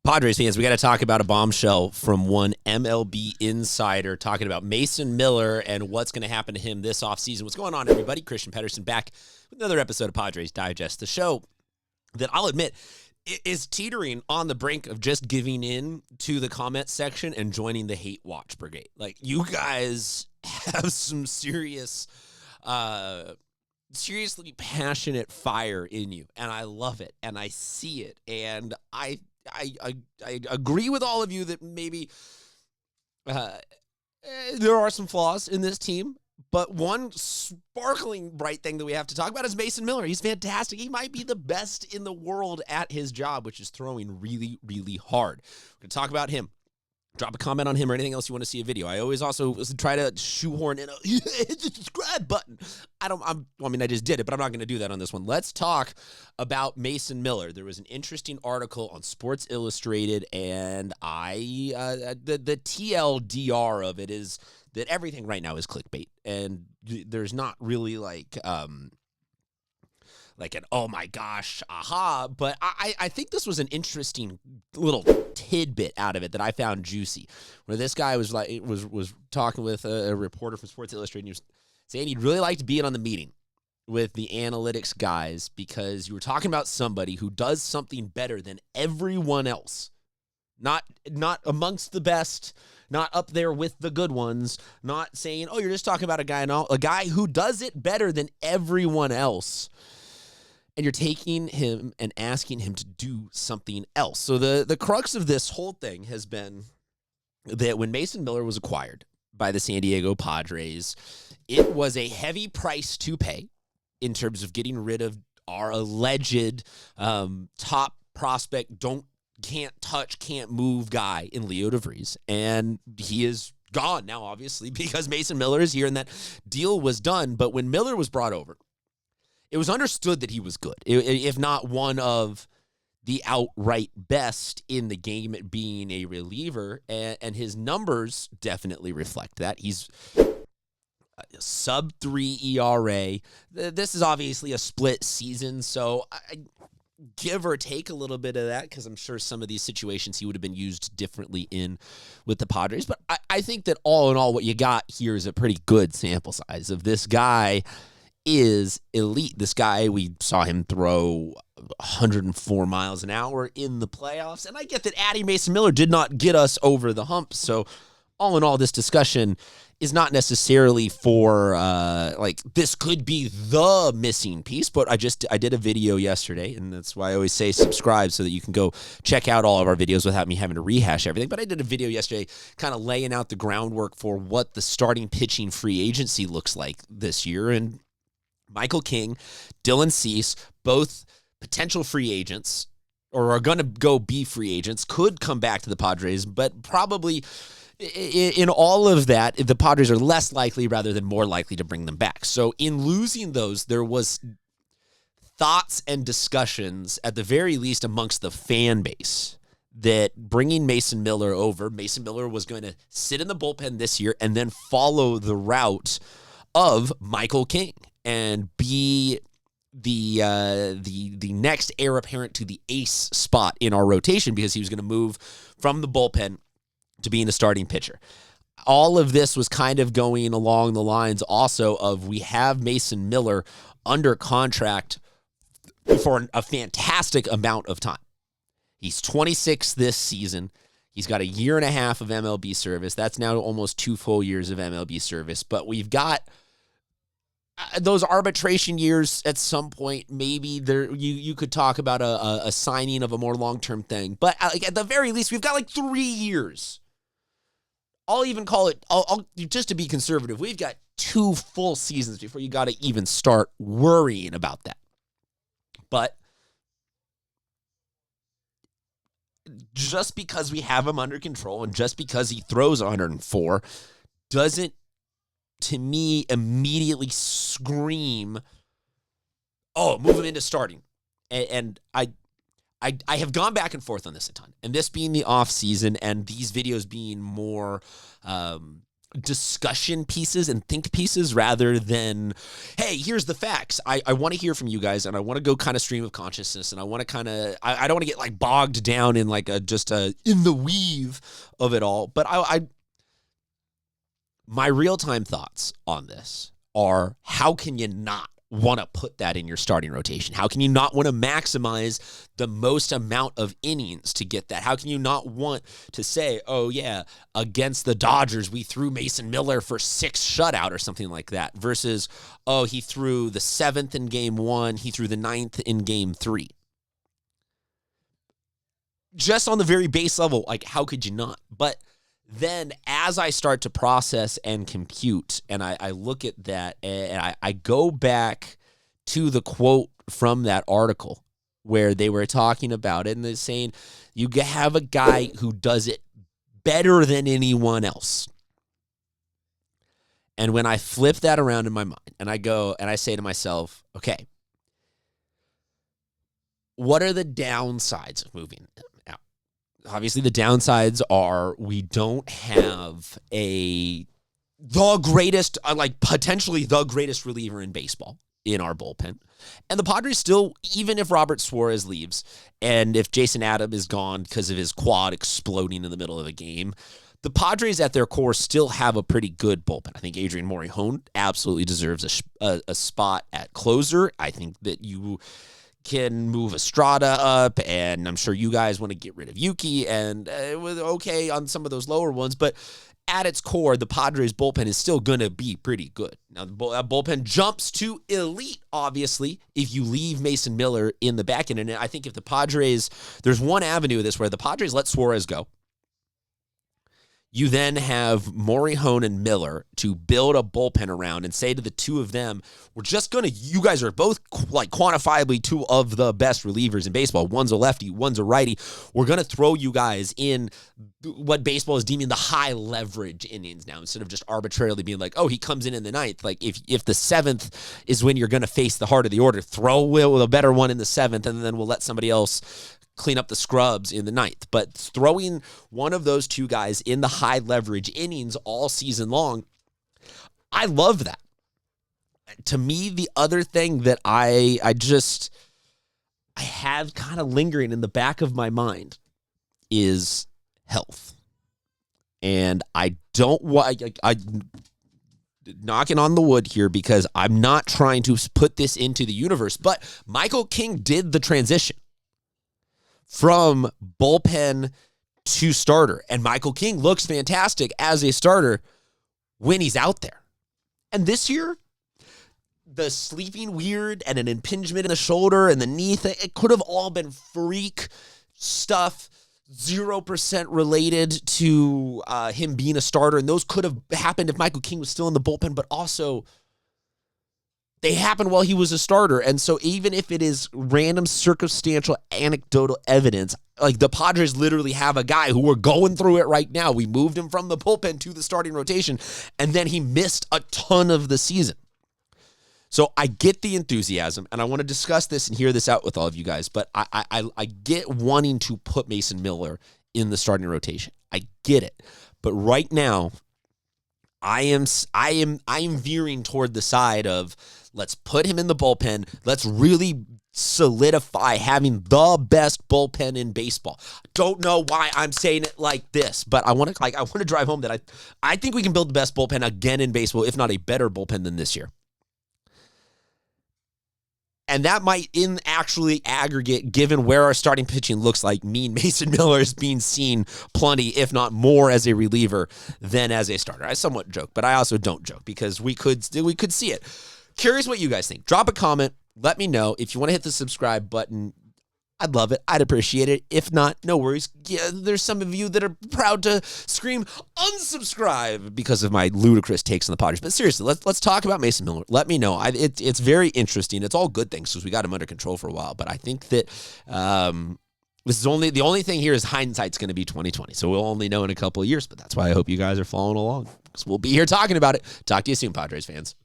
Padres fans, we got to talk about a bombshell from one MLB insider talking about Mason Miller and what's going to happen to him this offseason. What's going on, everybody? Christian Pedersen back with another episode of Padres Digest, the show that I'll admit is teetering on the brink of just giving in to the comment section and joining the hate watch brigade. Like, you guys have some seriously passionate fire in you, and I love it, and I see it, and I agree with all of you that maybe there are some flaws in this team, but one sparkling bright thing that we have to talk about is Mason Miller. He's fantastic. He might be the best in the world at his job, which is throwing really, really hard. We're going to talk about him. Drop a comment on him or anything else you want to see a video. I always also try to shoehorn in a subscribe button. I just did it, but I'm not going to do that on this one. Let's talk about Mason Miller. There was an interesting article on Sports Illustrated, and the TLDR of it is that everything right now is clickbait, and there's not really like an oh my gosh, aha, but I think this was an interesting little tidbit out of it that I found juicy, where this guy was talking with a reporter from Sports Illustrated, and he was saying he'd really liked being on the meeting with the analytics guys because you were talking about somebody who does something better than everyone else, not amongst the best, not up there with the good ones, not saying, oh, you're just talking about a guy who does it better than everyone else. And you're taking him and asking him to do something else. So the crux of this whole thing has been that when Mason Miller was acquired by the San Diego Padres, it was a heavy price to pay in terms of getting rid of our alleged top prospect, can't touch, can't move guy in Leo DeVries. And he is gone now, obviously, because Mason Miller is here and that deal was done. But when Miller was brought over, it was understood that he was good, if not one of the outright best in the game at being a reliever, and his numbers definitely reflect that. He's sub-3 ERA. This is obviously a split season, so I give or take a little bit of that because I'm sure some of these situations he would have been used differently in with the Padres. But I think that all in all, what you got here is a pretty good sample size of this guy is elite. This guy, we saw him throw 104 miles an hour in the playoffs, and I get that adding Mason Miller did not get us over the hump, so all in all, this discussion is not necessarily for, this could be the missing piece, but I did a video yesterday, and that's why I always say subscribe so that you can go check out all of our videos without me having to rehash everything, but I did a video yesterday kind of laying out the groundwork for what the starting pitching free agency looks like this year, and Michael King, Dylan Cease, both potential free agents, or are going to go be free agents, could come back to the Padres, but probably in all of that, the Padres are less likely rather than more likely to bring them back. So in losing those, there was thoughts and discussions, at the very least amongst the fan base, that bringing Mason Miller over, Mason Miller was going to sit in the bullpen this year and then follow the route of Michael King and be the next heir apparent to the ace spot in our rotation because he was going to move from the bullpen to being a starting pitcher. All of this was kind of going along the lines also of we have Mason Miller under contract for a fantastic amount of time. He's 26 this season. He's got a year and a half of MLB service. That's now almost 2 full years of MLB service. But we've got those arbitration years at some point. Maybe there you could talk about a signing of a more long-term thing. But at the very least, we've got 3 years. I'll even call it, I'll just to be conservative, we've got 2 full seasons before you got to even start worrying about that. But just because we have him under control and just because he throws 104 doesn't, to me, immediately scream, oh, move him into starting. And I have gone back and forth on this a ton. And this being the off season and these videos being more discussion pieces and think pieces rather than, hey, here's the facts. I want to hear from you guys, and I want to go kind of stream of consciousness, and I want to kind of, I don't want to get like bogged down in like just in the weave of it all. But my real-time thoughts on this are, how can you not want to put that in your starting rotation? How can you not want to maximize the most amount of innings to get that? How can you not want to say, oh yeah, against the Dodgers, we threw Mason Miller for 6 shutout or something like that, versus, oh, he threw the 7th in game 1, he threw the 9th in game 3. Just on the very base level, like, how could you not? But then as I start to process and compute, and I look at that, and I go back to the quote from that article where they were talking about it, and they're saying, you have a guy who does it better than anyone else. And when I flip that around in my mind, and I go and I say to myself, okay, what are the downsides of moving him out? Obviously, the downsides are we don't have the greatest, potentially the greatest reliever in baseball in our bullpen. And the Padres still, even if Robert Suarez leaves, and if Jason Adam is gone because of his quad exploding in the middle of a game, the Padres at their core still have a pretty good bullpen. I think Adrian Morejon absolutely deserves a spot at closer. I think that you can move Estrada up, and I'm sure you guys want to get rid of Yuki, and it was okay on some of those lower ones, but at its core, the Padres bullpen is still going to be pretty good. Now, the bullpen jumps to elite, obviously, if you leave Mason Miller in the back end, and I think if the Padres, there's one avenue of this where the Padres let Suarez go. You then have Morejon and Miller to build a bullpen around and say to the two of them, we're just going to, you guys are both like quantifiably two of the best relievers in baseball. One's a lefty, one's a righty. We're going to throw you guys in what baseball is deeming the high leverage innings now, instead of just arbitrarily being like, oh, he comes in the 9th. Like if the 7th is when you're going to face the heart of the order, throw a better one in the 7th, and then we'll let somebody else clean up the scrubs in the 9th. But throwing one of those two guys in the high leverage innings all season long, I love that. To me, the other thing that I have kind of lingering in the back of my mind is health. And I don't want, I knocking on the wood here because I'm not trying to put this into the universe, but Michael King did the transition from bullpen to starter. And Michael King looks fantastic as a starter when he's out there. And this year, the sleeping weird and an impingement in the shoulder and the knee thing, it could have all been freak stuff, 0% related to him being a starter. And those could have happened if Michael King was still in the bullpen, but also they happened while he was a starter. And so even if it is random circumstantial anecdotal evidence, like the Padres literally have a guy who we're going through it right now. We moved him from the bullpen to the starting rotation, and then he missed a ton of the season. So I get the enthusiasm, and I want to discuss this and hear this out with all of you guys, but I get wanting to put Mason Miller in the starting rotation. I get it. But right now, I am veering toward the side of, let's put him in the bullpen. Let's really solidify having the best bullpen in baseball. Don't know why I'm saying it like this, but I want to drive home that I think we can build the best bullpen again in baseball, if not a better bullpen than this year. And that might, in actually aggregate, given where our starting pitching looks like, mean Mason Miller is being seen plenty, if not more, as a reliever than as a starter. I somewhat joke, but I also don't joke because we could see it. Curious what you guys think. Drop a comment. Let me know. If you want to hit the subscribe button, I'd love it. I'd appreciate it. If not, no worries. Yeah, there's some of you that are proud to scream unsubscribe because of my ludicrous takes on the Padres. But seriously, let's talk about Mason Miller. Let me know. It's very interesting. It's all good things because we got him under control for a while. But I think that this is the only thing here is hindsight's going to be 2020. So we'll only know in a couple of years. But that's why I hope you guys are following along because we'll be here talking about it. Talk to you soon, Padres fans.